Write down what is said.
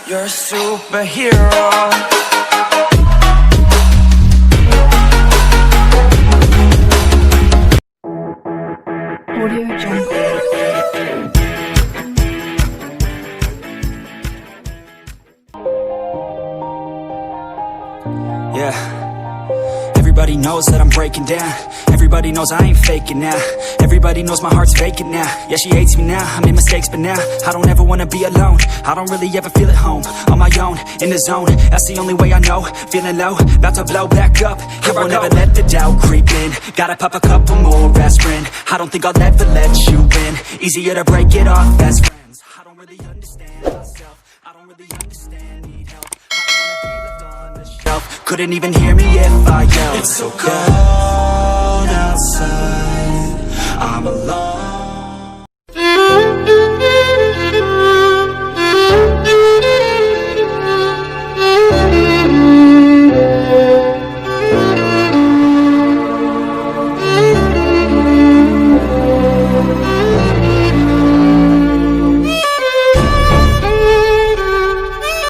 You're a superhero. Audio Jungle. Yeah. Everybody knows that I'm breaking down. Everybody knows I ain't faking now. Everybody knows my heart's vacant now. Yeah, she hates me now, I made mistakes but now I don't ever wanna be alone. I don't really ever feel at home. On my own, in the zone, that's the only way I know. Feeling low, about to blow back up. Here I won't ever let the doubt creep in. Gotta pop a couple more aspirin. I don't think I'll ever let you in. Easier to break it off as friends. I don't really understand myself. I don't really understand, need help. I don't wanna be left on the shelf. Couldn't even hear me if I yelled. It's so cold outside, I'm alone.